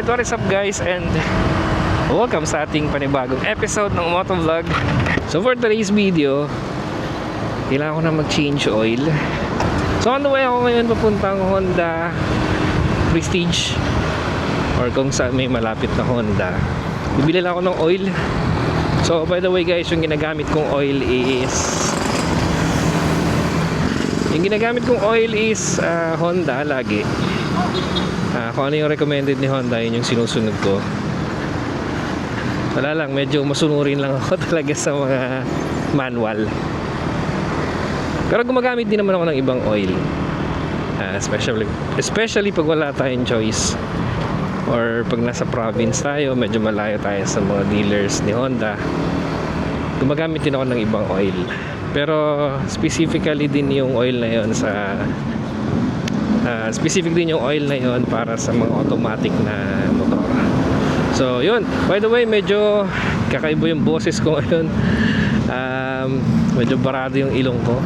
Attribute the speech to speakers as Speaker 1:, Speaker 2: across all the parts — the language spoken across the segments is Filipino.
Speaker 1: Alright, what is up guys, and welcome sa ating panibagong episode ng Motovlog. So for today's video, kailangan ko na mag-change oil. So on the way ako ngayon papuntang Honda Prestige, or kung saan may malapit na Honda. Bibili lang ako ng oil. So by the way guys, yung ginagamit kong oil is Honda lagi. Kung ano yung recommended ni Honda, yun yung sinusunod ko. Wala lang, medyo masunurin lang ako talaga sa mga manual. Pero gumagamit din naman ako ng ibang oil, especially pag wala tayong choice, or pag nasa province tayo, medyo malayo tayo sa mga dealers ni Honda. Gumagamit din ako ng ibang oil, pero specifically din yung oil na yun specific din yung oil na yun para sa mga automatic na motor. So yun, by the way, medyo kakaiba yung boses ko ngayon. Medyo barado yung ilong ko,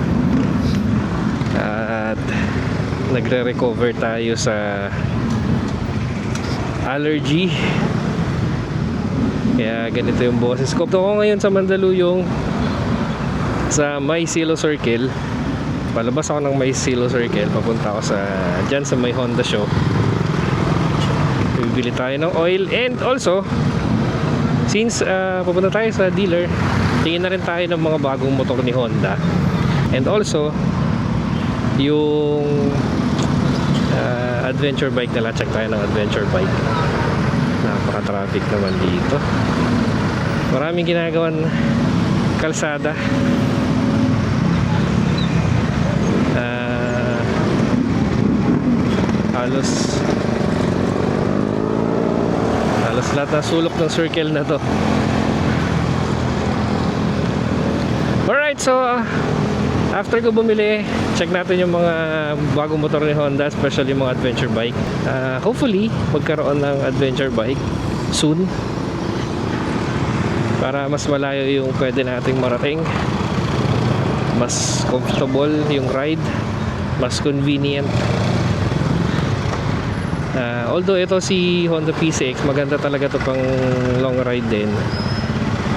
Speaker 1: at nagre-recover tayo sa allergy, kaya ganito yung boses ko. Ito ko ngayon sa Mandaluyong, sa May Silo Circle. Palabas ako ng May Silo Circle, papunta ako dyan sa may Honda show. Bibili tayo ng oil, and also since papunta tayo sa dealer, tingin na rin tayo ng mga bagong motor ni Honda. And also yung adventure bike nila, check tayo ng adventure bike. Napaka-traffic naman dito, maraming ginagawan kalsada. Halos lahat na sulok ng circle na to. Alright, so after ko bumili, check natin yung mga bagong motor ni Honda, especially yung mga adventure bike. Hopefully magkaroon ng adventure bike soon, para mas malayo yung pwede nating marating, mas comfortable yung ride, mas convenient. Although ito si Honda PCX, maganda talaga to pang long ride din.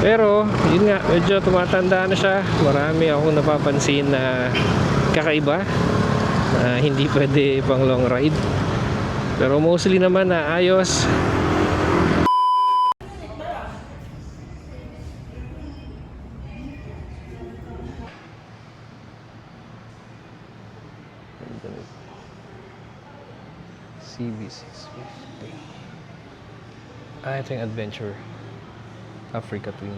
Speaker 1: Pero yun nga, medyo tumatanda na siya. Marami akong napapansin na kakaiba, hindi pwede pang long ride. Pero mostly naman na ayos. CB650. Ito yung Adventure Africa Twin.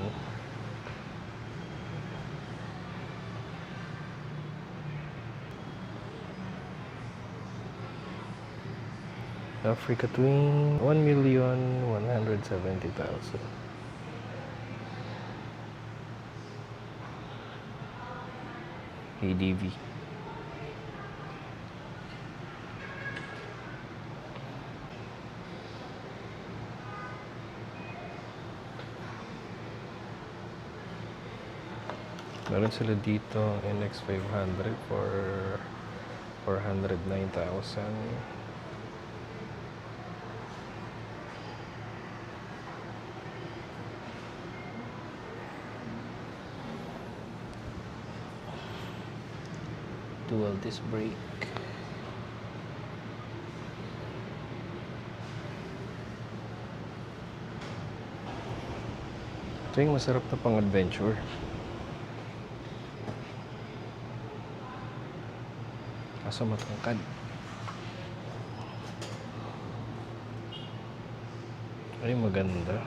Speaker 1: Africa Twin, 1,170,000. ADV. Meron sila dito NX500 for 409,000. Dual disc brake. Ito yung masarap na pang adventure. Kaso matangkad. Ay, maganda.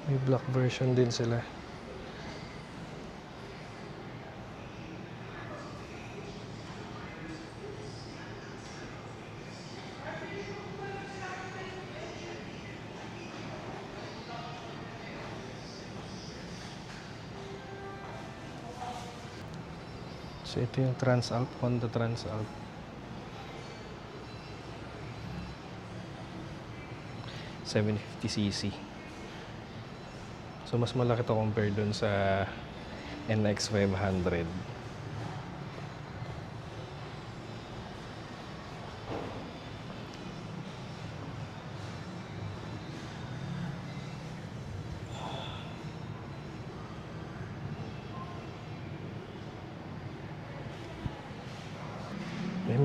Speaker 1: May black version din sila. So ito yung Transalp, Honda Transalp. 750cc. So mas malaki to compare dun sa NX 500.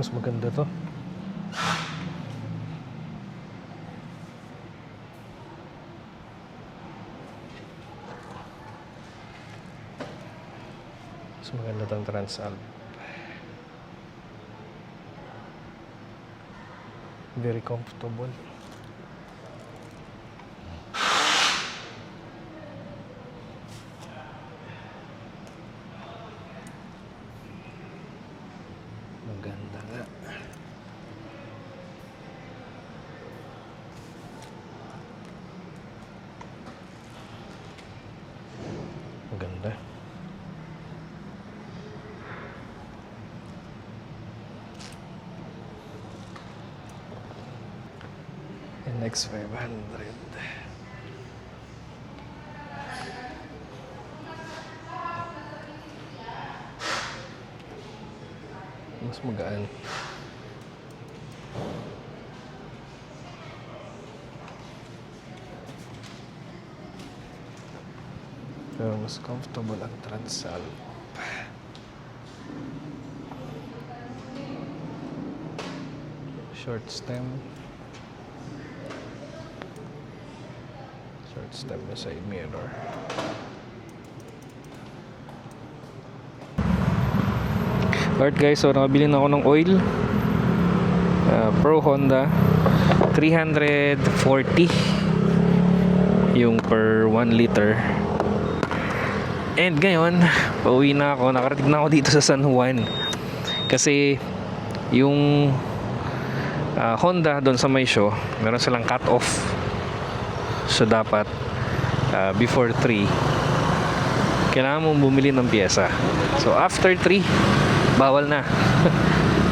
Speaker 1: Mas maganda to. Mas maganda tong Transalp. Very comfortable. Maganda nga. Maganda. NX 500. Mas magaan. Pero mas comfortable ang Transalp. Short stem. Short stem na side mirror. Alright guys, so nakabili na ako ng oil. Pro Honda 340 yung per 1 liter. And ngayon, pauwi na ako. Nakarating na ako dito sa San Juan. Kasi yung Honda doon sa may show, meron silang cut off. So dapat before 3 kailangan mong bumili ng pyesa. So after 3 bawal na.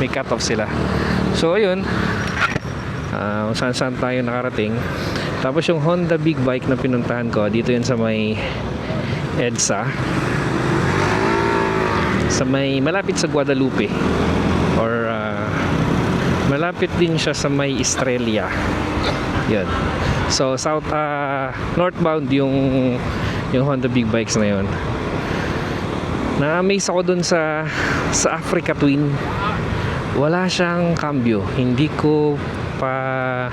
Speaker 1: May cut off sila. So ayun, saan tayo nakarating. Tapos yung Honda big bike na pinuntahan ko, dito yun sa may EDSA, sa may malapit sa Guadalupe, or malapit din siya sa may Estrella. Yun. So south northbound yung Honda big bikes na yun. Na-amaze ako dun sa Africa Twin. Wala siyang cambio. Hindi ko pa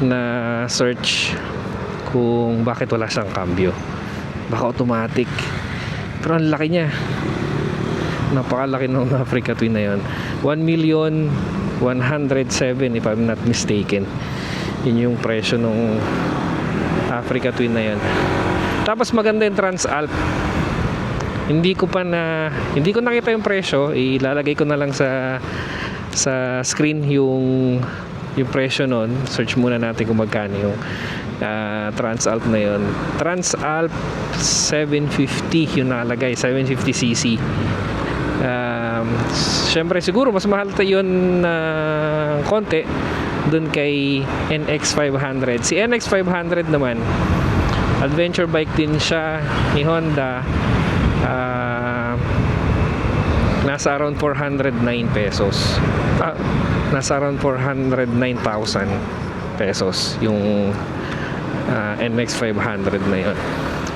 Speaker 1: na search kung bakit wala siyang cambio. Baka automatic. Pero ang laki niya. Napakalaki ng Africa Twin na yun. 1,107,000 if I'm not mistaken. Yun yung presyo ng Africa Twin na yun. Tapos maganda yung Transalp. Hindi ko nakita yung presyo. Ilalagay ko na lang sa screen yung presyo nun. Search muna natin kung magkano yung Transalp na yun. Transalp 750 yung nakalagay, 750cc. Syempre siguro mas mahal tayo yun konti dun kay NX 500. Si NX 500 naman, adventure bike din siya ni Honda. Nasa around 409 pesos. Nasa around 409,000 pesos yung NX 500 na yun.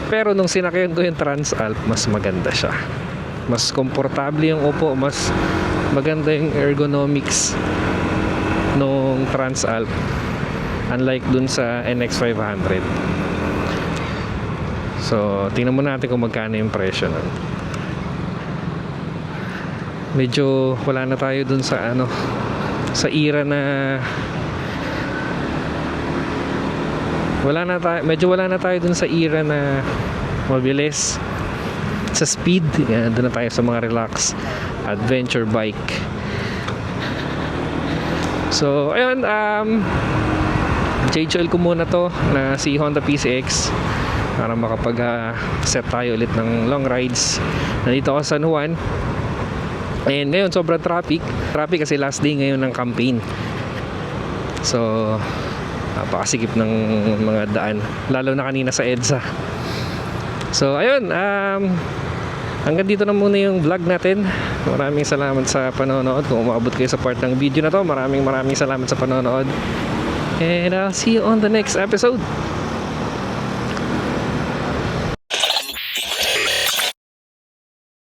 Speaker 1: Pero nung sinakyan ko yung Transalp, mas maganda siya. Mas komportable yung upo, mas maganda yung ergonomics nung Transalp, unlike dun sa NX 500. So, tingnan mo natin kung magkano yung presyo nun. Medyo wala na tayo dun sa sa era na medyo wala na tayo dun sa era na mabilis sa speed. Yan, dun na tayo sa mga relax adventure bike. So, ayun, change oil ko muna to na si Honda PCX para makapag-set tayo ulit ng long rides. Nandito ako sa San Juan. And ngayon sobrang traffic kasi last day ngayon ng campaign. So napakasikip ng mga daan, lalo na kanina sa EDSA. So ayun, hanggang dito na muna yung vlog natin. Maraming salamat sa panonood. Kung umabot kayo sa part ng video na to, maraming salamat sa panonood. And I'll see you on the next episode.